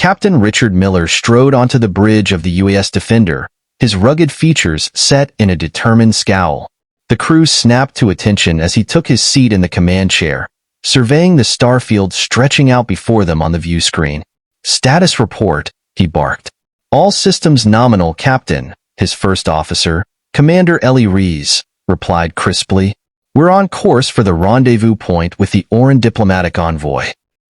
Captain Richard Miller strode onto the bridge of the U.S. Defender, his rugged features set in a determined scowl. The crew snapped to attention as he took his seat in the command chair, surveying the starfield stretching out before them on the view screen. "Status report," he barked. "All systems nominal, Captain," his first officer, Commander Ellie Rees, replied crisply. "We're on course for the rendezvous point with the Oran diplomatic envoy."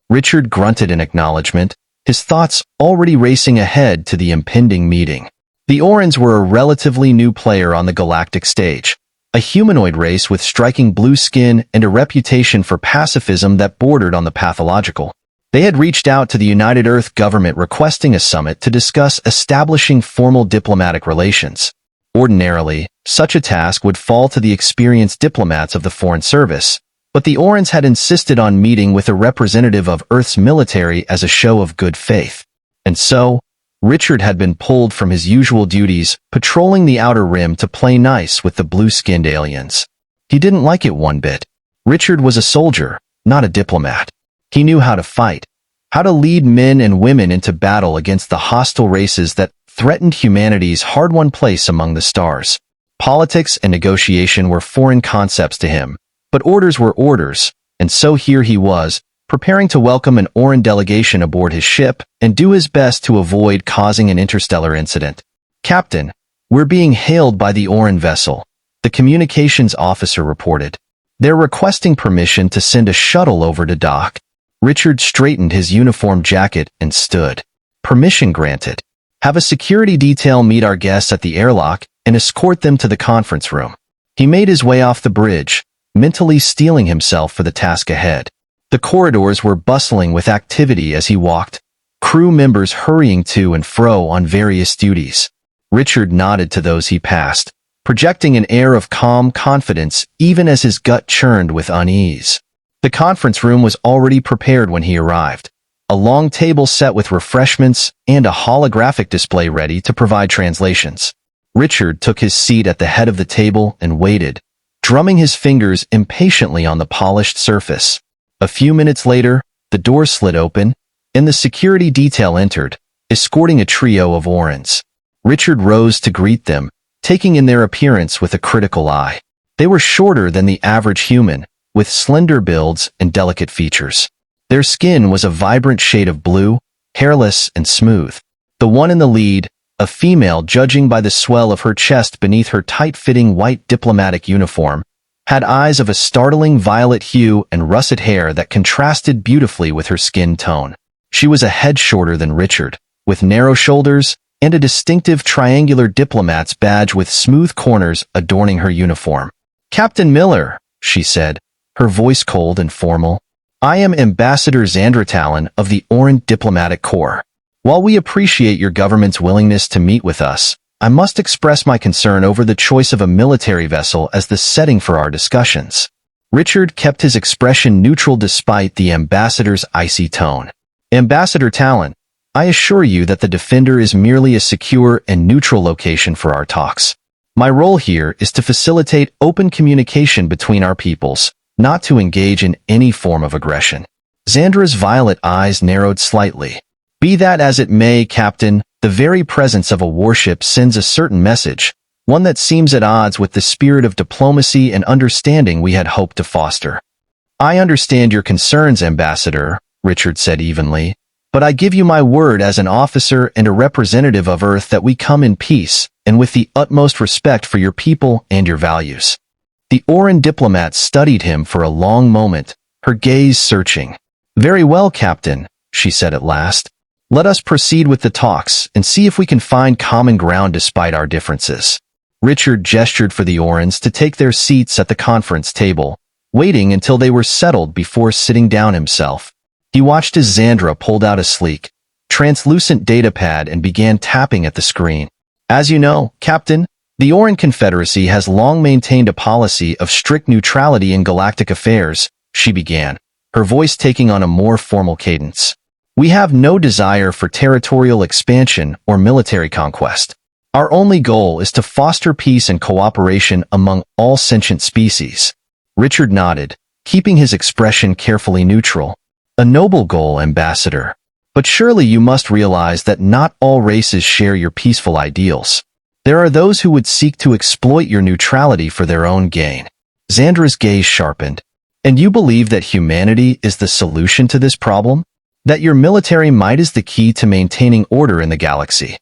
Richard grunted in acknowledgement, his thoughts already racing ahead to the impending meeting. The Orans were a relatively new player on the galactic stage, a humanoid race with striking blue skin and a reputation for pacifism that bordered on the pathological. They had reached out to the United Earth government requesting a summit to discuss establishing formal diplomatic relations. Ordinarily, such a task would fall to the experienced diplomats of the Foreign Service, but the Orans had insisted on meeting with a representative of Earth's military as a show of good faith. And so, Richard had been pulled from his usual duties, patrolling the outer rim to play nice with the blue-skinned aliens. He didn't like it one bit. Richard was a soldier, not a diplomat. He knew how to fight, how to lead men and women into battle against the hostile races that threatened humanity's hard-won place among the stars. Politics and negotiation were foreign concepts to him, but orders were orders, and so here he was, preparing to welcome an Oran delegation aboard his ship and do his best to avoid causing an interstellar incident. "Captain, we're being hailed by the Oran vessel," the communications officer reported. "They're requesting permission to send a shuttle over to dock." Richard straightened his uniform jacket and stood. "Permission granted. Have a security detail meet our guests at the airlock and escort them to the conference room." He made his way off the bridge, mentally steeling himself for the task ahead. The corridors were bustling with activity as he walked, crew members hurrying to and fro on various duties. Richard nodded to those he passed, projecting an air of calm confidence even as his gut churned with unease. The conference room was already prepared when he arrived, a long table set with refreshments and a holographic display ready to provide translations. Richard took his seat at the head of the table and waited, drumming his fingers impatiently on the polished surface. A few minutes later, the door slid open, and the security detail entered, escorting a trio of Orans. Richard rose to greet them, taking in their appearance with a critical eye. They were shorter than the average human, with slender builds and delicate features. Their skin was a vibrant shade of blue, hairless and smooth. The one in the lead, a female judging by the swell of her chest beneath her tight-fitting white diplomatic uniform, had eyes of a startling violet hue and russet hair that contrasted beautifully with her skin tone. She was a head shorter than Richard, with narrow shoulders and a distinctive triangular diplomat's badge with smooth corners adorning her uniform. "Captain Miller," she said, her voice cold and formal, "I am Ambassador Xandra Talon of the Oran Diplomatic Corps. While we appreciate your government's willingness to meet with us, I must express my concern over the choice of a military vessel as the setting for our discussions." Richard kept his expression neutral despite the ambassador's icy tone. "Ambassador Talon, I assure you that the Defender is merely a secure and neutral location for our talks. My role here is to facilitate open communication between our peoples, not to engage in any form of aggression." Xandra's violet eyes narrowed slightly. "Be that as it may, Captain, the very presence of a warship sends a certain message, one that seems at odds with the spirit of diplomacy and understanding we had hoped to foster." "I understand your concerns, Ambassador," Richard said evenly, "but I give you my word as an officer and a representative of Earth that we come in peace and with the utmost respect for your people and your values." The Oran diplomat studied him for a long moment, her gaze searching. "Very well, Captain," she said at last. "Let us proceed with the talks and see if we can find common ground despite our differences." Richard gestured for the Orans to take their seats at the conference table, waiting until they were settled before sitting down himself. He watched as Xandra pulled out a sleek, translucent datapad and began tapping at the screen. "As you know, Captain, the Oran Confederacy has long maintained a policy of strict neutrality in galactic affairs," she began, her voice taking on a more formal cadence. "We have no desire for territorial expansion or military conquest. Our only goal is to foster peace and cooperation among all sentient species." Richard nodded, keeping his expression carefully neutral. "A noble goal, Ambassador." But surely you must realize that not all races share your peaceful ideals. There are those who would seek to exploit your neutrality for their own gain. Xandra's gaze sharpened. And you believe that humanity is the solution to this problem? That your military might is the key to maintaining order in the galaxy?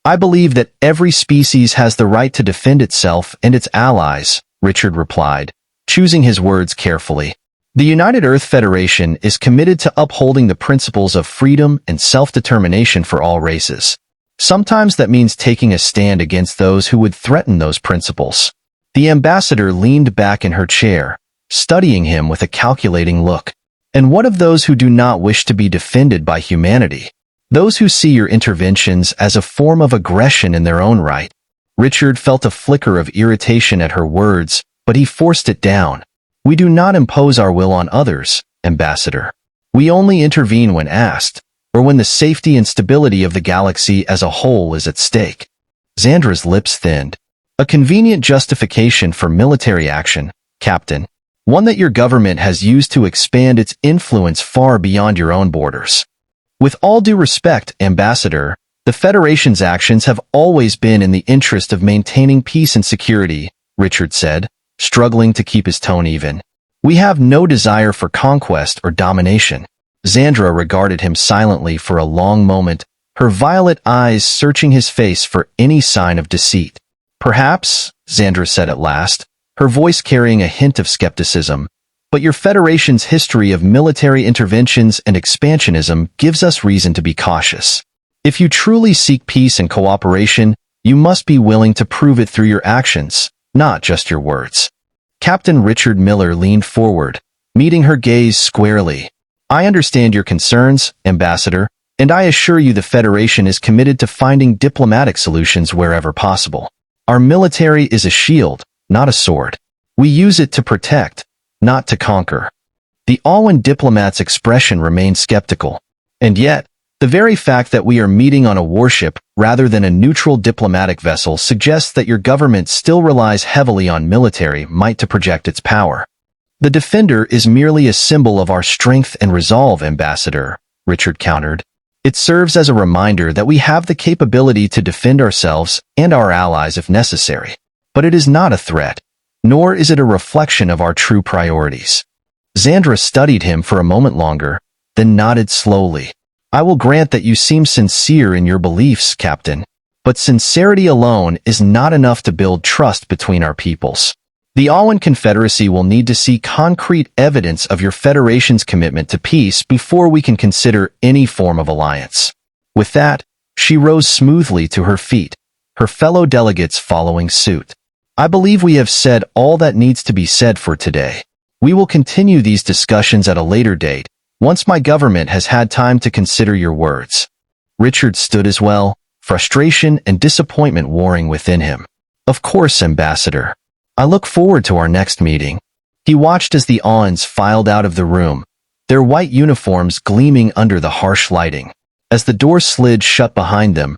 I believe that every species has the right to defend itself and its allies, Richard replied, choosing his words carefully. The United Earth Federation is committed to upholding the principles of freedom and self-determination for all races. Sometimes that means taking a stand against those who would threaten those principles. The ambassador leaned back in her chair, studying him with a calculating look. And what of those who do not wish to be defended by humanity? Those who see your interventions as a form of aggression in their own right? Richard felt a flicker of irritation at her words, but he forced it down. We do not impose our will on others, Ambassador. We only intervene when asked, or when the safety and stability of the galaxy as a whole is at stake. Xandra's lips thinned. A convenient justification for military action, Captain. One that your government has used to expand its influence far beyond your own borders. With all due respect, Ambassador, the Federation's actions have always been in the interest of maintaining peace and security, Richard said, struggling to keep his tone even. We have no desire for conquest or domination. Xandra regarded him silently for a long moment, her violet eyes searching his face for any sign of deceit. Perhaps, Xandra said at last, her voice carrying a hint of skepticism, but your Federation's history of military interventions and expansionism gives us reason to be cautious. If you truly seek peace and cooperation, you must be willing to prove it through your actions, not just your words. Captain Richard Miller leaned forward, meeting her gaze squarely. I understand your concerns, Ambassador, and I assure you the Federation is committed to finding diplomatic solutions wherever possible. Our military is a shield, not a sword. We use it to protect, not to conquer. The Alwan diplomat's expression remained skeptical. And yet, the very fact that we are meeting on a warship rather than a neutral diplomatic vessel suggests that your government still relies heavily on military might to project its power. The Defender is merely a symbol of our strength and resolve, Ambassador, Richard countered. It serves as a reminder that we have the capability to defend ourselves and our allies if necessary. But it is not a threat, nor is it a reflection of our true priorities. Xandra studied him for a moment longer, then nodded slowly. I will grant that you seem sincere in your beliefs, Captain, but sincerity alone is not enough to build trust between our peoples. The Alwan Confederacy will need to see concrete evidence of your Federation's commitment to peace before we can consider any form of alliance. With that, she rose smoothly to her feet, her fellow delegates following suit. I believe we have said all that needs to be said for today. We will continue these discussions at a later date, once my government has had time to consider your words. Richard stood as well, frustration and disappointment warring within him. Of course, Ambassador. I look forward to our next meeting. He watched as the Awans filed out of the room, their white uniforms gleaming under the harsh lighting. As the door slid shut behind them,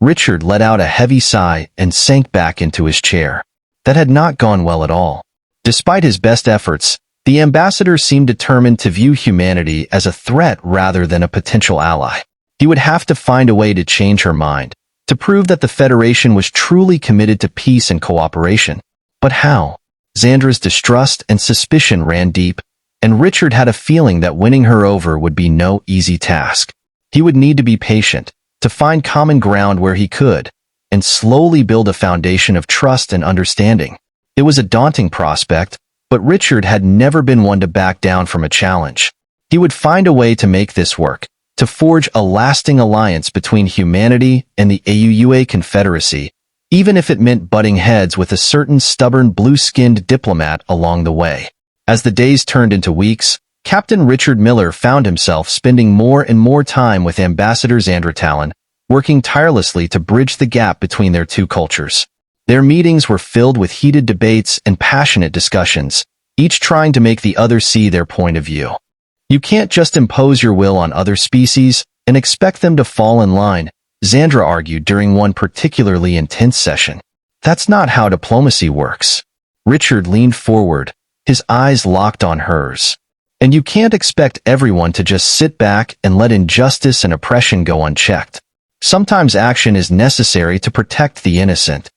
Richard let out a heavy sigh and sank back into his chair. That had not gone well at all. Despite his best efforts, the ambassador seemed determined to view humanity as a threat rather than a potential ally. He would have to find a way to change her mind, to prove that the Federation was truly committed to peace and cooperation. But how? Xandra's distrust and suspicion ran deep, and Richard had a feeling that winning her over would be no easy task. He would need to be patient, to find common ground where he could, and slowly build a foundation of trust and understanding. It was a daunting prospect, but Richard had never been one to back down from a challenge. He would find a way to make this work, to forge a lasting alliance between humanity and the AUUA Confederacy, even if it meant butting heads with a certain stubborn blue-skinned diplomat along the way. As the days turned into weeks, Captain Richard Miller found himself spending more and more time with Ambassador Xandra Talon, working tirelessly to bridge the gap between their two cultures. Their meetings were filled with heated debates and passionate discussions, each trying to make the other see their point of view. You can't just impose your will on other species and expect them to fall in line, Xandra argued during one particularly intense session. That's not how diplomacy works. Richard leaned forward, his eyes locked on hers. And you can't expect everyone to just sit back and let injustice and oppression go unchecked. Sometimes action is necessary to protect the innocent.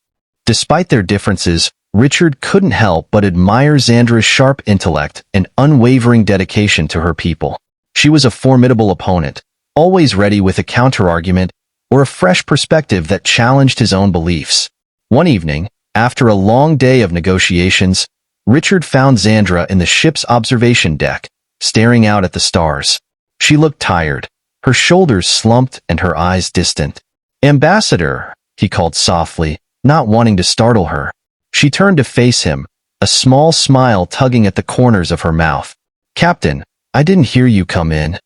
Despite their differences, Richard couldn't help but admire Xandra's sharp intellect and unwavering dedication to her people. She was a formidable opponent, always ready with a counterargument or a fresh perspective that challenged his own beliefs. One evening, after a long day of negotiations, Richard found Xandra in the ship's observation deck, staring out at the stars. She looked tired, her shoulders slumped and her eyes distant. "Ambassador," he called softly, not wanting to startle her. She turned to face him, a small smile tugging at the corners of her mouth. "Captain, I didn't hear you come in."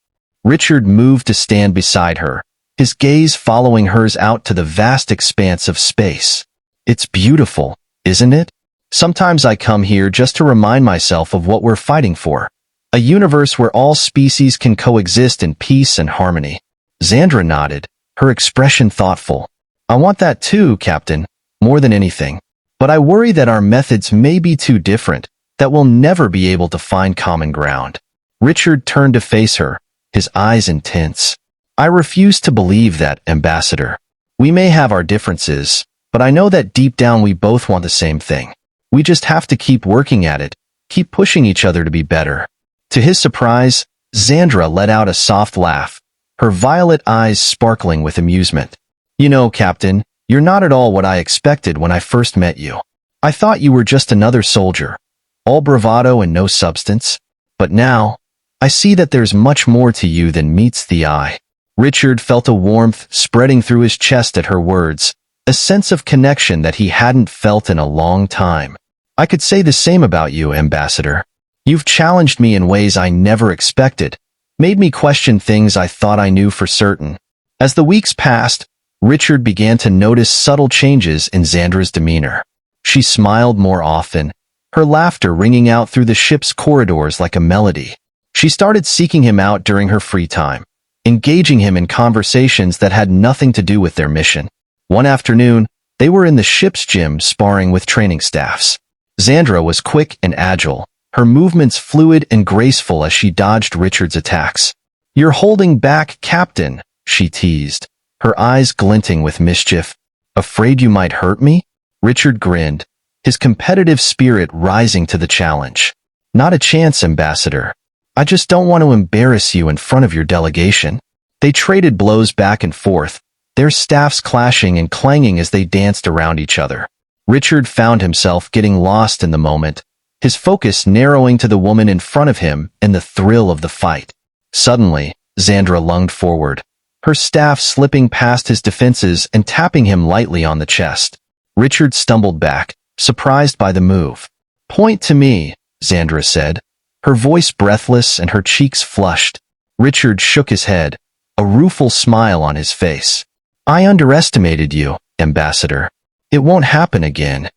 Richard moved to stand beside her, his gaze following hers out to the vast expanse of space. "It's beautiful, isn't it? Sometimes I come here just to remind myself of what we're fighting for. A universe where all species can coexist in peace and harmony." Xandra nodded, her expression thoughtful. "I want that too, Captain, more than anything. But I worry that our methods may be too different, that we'll never be able to find common ground." Richard turned to face her, his eyes intense. "I refuse to believe that, Ambassador. We may have our differences, but I know that deep down we both want the same thing. We just have to keep working at it, keep pushing each other to be better." To his surprise, Xandra let out a soft laugh, her violet eyes sparkling with amusement. "You know, Captain, you're not at all what I expected when I first met you. I thought you were just another soldier, all bravado and no substance. But now, I see that there's much more to you than meets the eye." Richard felt a warmth spreading through his chest at her words, a sense of connection that he hadn't felt in a long time. "I could say the same about you, Ambassador. You've challenged me in ways I never expected, made me question things I thought I knew for certain." As the weeks passed, Richard began to notice subtle changes in Xandra's demeanor. She smiled more often, her laughter ringing out through the ship's corridors like a melody. She started seeking him out during her free time, engaging him in conversations that had nothing to do with their mission. One afternoon, they were in the ship's gym sparring with training staffs. Xandra was quick and agile, her movements fluid and graceful as she dodged Richard's attacks. "You're holding back, Captain," she teased, her eyes glinting with mischief. "Afraid you might hurt me?" Richard grinned, his competitive spirit rising to the challenge. "Not a chance, Ambassador. I just don't want to embarrass you in front of your delegation." They traded blows back and forth, their staffs clashing and clanging as they danced around each other. Richard found himself getting lost in the moment, his focus narrowing to the woman in front of him and the thrill of the fight. Suddenly, Xandra lunged forward, her staff slipping past his defenses and tapping him lightly on the chest. Richard stumbled back, surprised by the move. "Point to me," Xandra said, her voice breathless and her cheeks flushed. Richard shook his head, a rueful smile on his face. "I underestimated you, Ambassador. It won't happen again."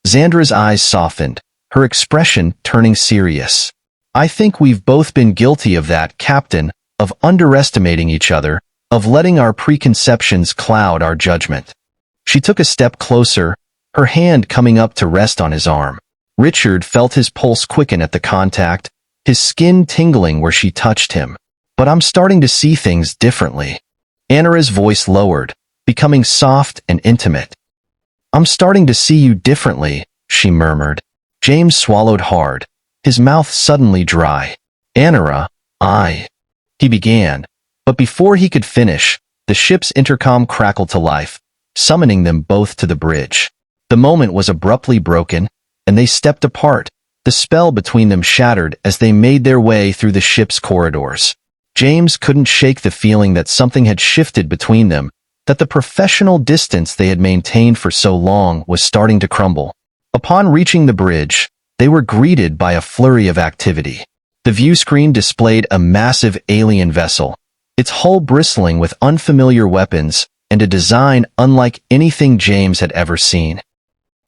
Xandra's eyes softened, her expression turning serious. "I think we've both been guilty of that, Captain, of underestimating each other, of letting our preconceptions cloud our judgment." She took a step closer, her hand coming up to rest on his arm. Richard felt his pulse quicken at the contact, his skin tingling where she touched him. "But I'm starting to see things differently." Anara's voice lowered, becoming soft and intimate. "I'm starting to see you differently," she murmured. James swallowed hard, his mouth suddenly dry. "Anara, he began, but before he could finish, the ship's intercom crackled to life, summoning them both to the bridge. The moment was abruptly broken, and they stepped apart, the spell between them shattered as they made their way through the ship's corridors. James couldn't shake the feeling that something had shifted between them, that the professional distance they had maintained for so long was starting to crumble. Upon reaching the bridge, they were greeted by a flurry of activity. The view screen displayed a massive alien vessel, its hull bristling with unfamiliar weapons and a design unlike anything James had ever seen.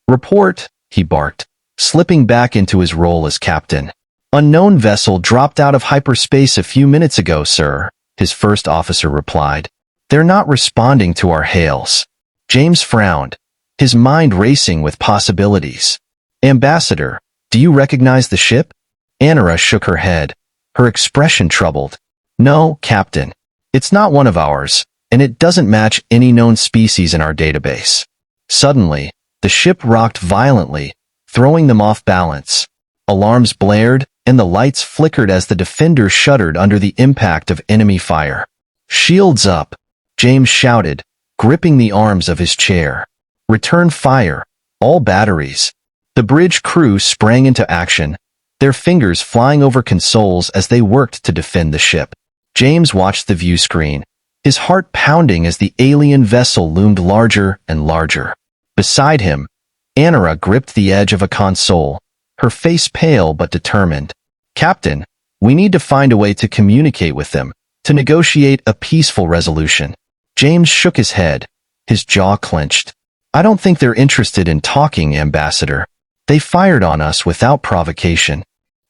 "Report," he barked, slipping back into his role as captain. "Unknown vessel dropped out of hyperspace a few minutes ago, sir," his first officer replied. "They're not responding to our hails." James frowned, his mind racing with possibilities. "Ambassador, do you recognize the ship?" Anara shook her head, her expression troubled. "No, Captain. It's not one of ours, and it doesn't match any known species in our database." Suddenly, the ship rocked violently, throwing them off balance. Alarms blared, and the lights flickered as the Defender shuddered under the impact of enemy fire. "Shields up!" James shouted, gripping the arms of his chair. "Return fire! All batteries!" The bridge crew sprang into action, their fingers flying over consoles as they worked to defend the ship. James watched the view screen, his heart pounding as the alien vessel loomed larger and larger. Beside him, Anara gripped the edge of a console, her face pale but determined. "Captain, we need to find a way to communicate with them, to negotiate a peaceful resolution." James shook his head, his jaw clenched. "I don't think they're interested in talking, Ambassador. They fired on us without provocation."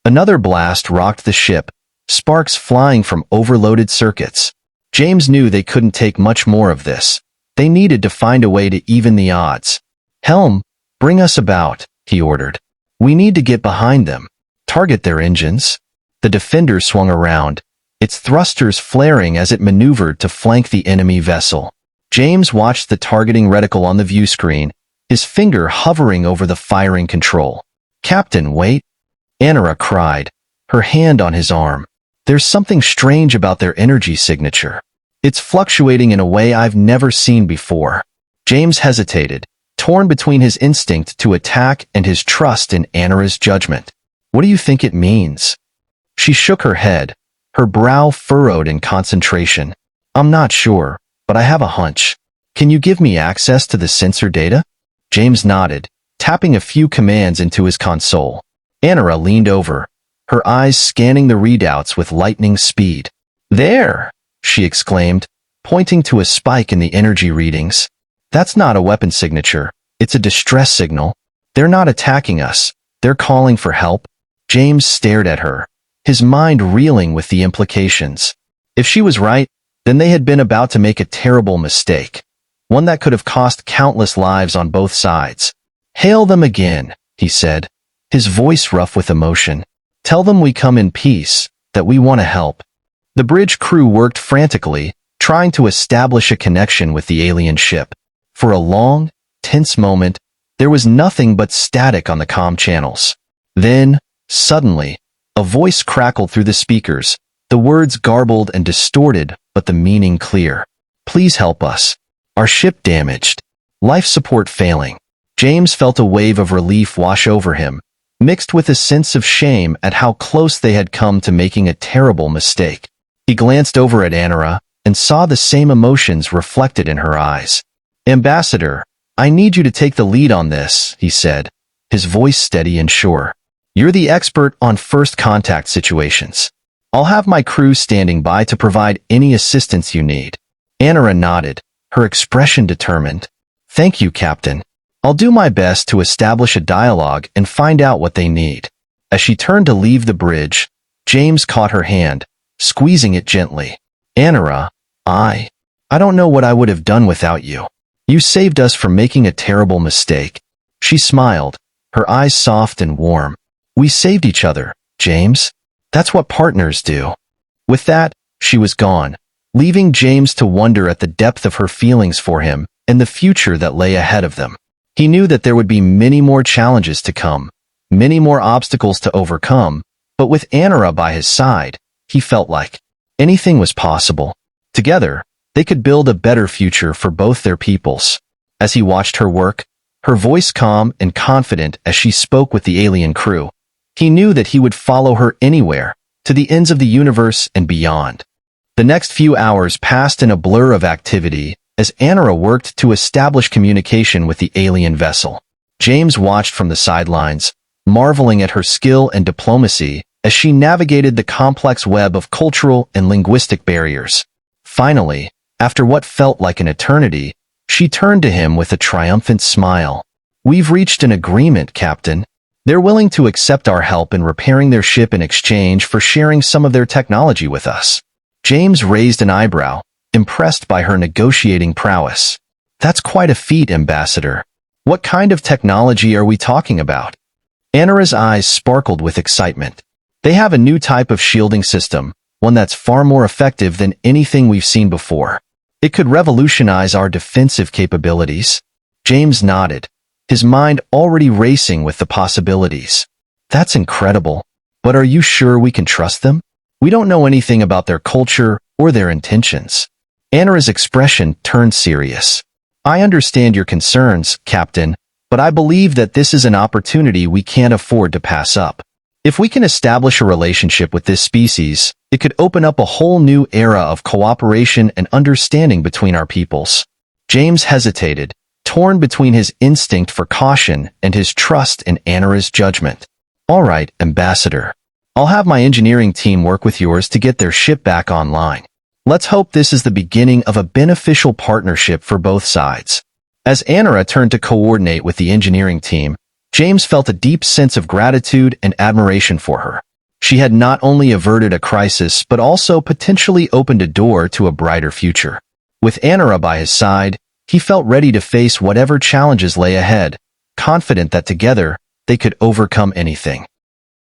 Another blast rocked the ship, sparks flying from overloaded circuits. James knew they couldn't take much more of this. They needed to find a way to even the odds. "Helm, bring us about," he ordered. "We need to get behind them. Target their engines." The Defender swung around, its thrusters flaring as it maneuvered to flank the enemy vessel. James watched the targeting reticle on the view screen, his finger hovering over the firing control. "Captain, wait!" Anara cried, her hand on his arm. "There's something strange about their energy signature. It's fluctuating in a way I've never seen before." James hesitated, torn between his instinct to attack and his trust in Anara's judgment. "What do you think it means?" She shook her head, her brow furrowed in concentration. "I'm not sure, but I have a hunch. Can you give me access to the sensor data?" James nodded, tapping a few commands into his console. Anara leaned over, her eyes scanning the readouts with lightning speed. "There!" she exclaimed, pointing to a spike in the energy readings. "That's not a weapon signature. It's a distress signal. They're not attacking us. They're calling for help." James stared at her, his mind reeling with the implications. If she was right, then they had been about to make a terrible mistake, one that could have cost countless lives on both sides. "Hail them again," he said, his voice rough with emotion. "Tell them we come in peace, that we want to help." The bridge crew worked frantically, trying to establish a connection with the alien ship. For a long, tense moment, there was nothing but static on the comm channels. Then, suddenly, a voice crackled through the speakers, the words garbled and distorted, but the meaning clear. "Please help us. Our ship damaged. Life support failing." James felt a wave of relief wash over him, mixed with a sense of shame at how close they had come to making a terrible mistake. He glanced over at Anara and saw the same emotions reflected in her eyes. "Ambassador, I need you to take the lead on this," he said, his voice steady and sure. "You're the expert on first contact situations. I'll have my crew standing by to provide any assistance you need." Anara nodded, her expression determined. "Thank you, Captain. I'll do my best to establish a dialogue and find out what they need." As she turned to leave the bridge, James caught her hand, squeezing it gently. "Anara, I don't know what I would have done without you. You saved us from making a terrible mistake." She smiled, her eyes soft and warm. "We saved each other, James. That's what partners do." With that, she was gone, leaving James to wonder at the depth of her feelings for him and the future that lay ahead of them. He knew that there would be many more challenges to come, many more obstacles to overcome, but with Anara by his side, he felt like anything was possible. Together, they could build a better future for both their peoples. As he watched her work, her voice calm and confident as she spoke with the alien crew, he knew that he would follow her anywhere, to the ends of the universe and beyond. The next few hours passed in a blur of activity as Anara worked to establish communication with the alien vessel. James watched from the sidelines, marveling at her skill and diplomacy as she navigated the complex web of cultural and linguistic barriers. Finally, after what felt like an eternity, she turned to him with a triumphant smile. "We've reached an agreement, Captain. They're willing to accept our help in repairing their ship in exchange for sharing some of their technology with us." James raised an eyebrow, impressed by her negotiating prowess. "That's quite a feat, Ambassador. What kind of technology are we talking about?" Anara's eyes sparkled with excitement. They have a new type of shielding system, one that's far more effective than anything we've seen before. It could revolutionize our defensive capabilities. James nodded, his mind already racing with the possibilities. That's incredible. But are you sure we can trust them? We don't know anything about their culture or their intentions. Anara's expression turned serious. I understand your concerns, Captain, but I believe that this is an opportunity we can't afford to pass up. If we can establish a relationship with this species, it could open up a whole new era of cooperation and understanding between our peoples. James hesitated, torn between his instinct for caution and his trust in Anara's judgment. All right, Ambassador. I'll have my engineering team work with yours to get their ship back online. Let's hope this is the beginning of a beneficial partnership for both sides. As Anara turned to coordinate with the engineering team, James felt a deep sense of gratitude and admiration for her. She had not only averted a crisis but also potentially opened a door to a brighter future. With Anara by his side, he felt ready to face whatever challenges lay ahead, confident that together they could overcome anything.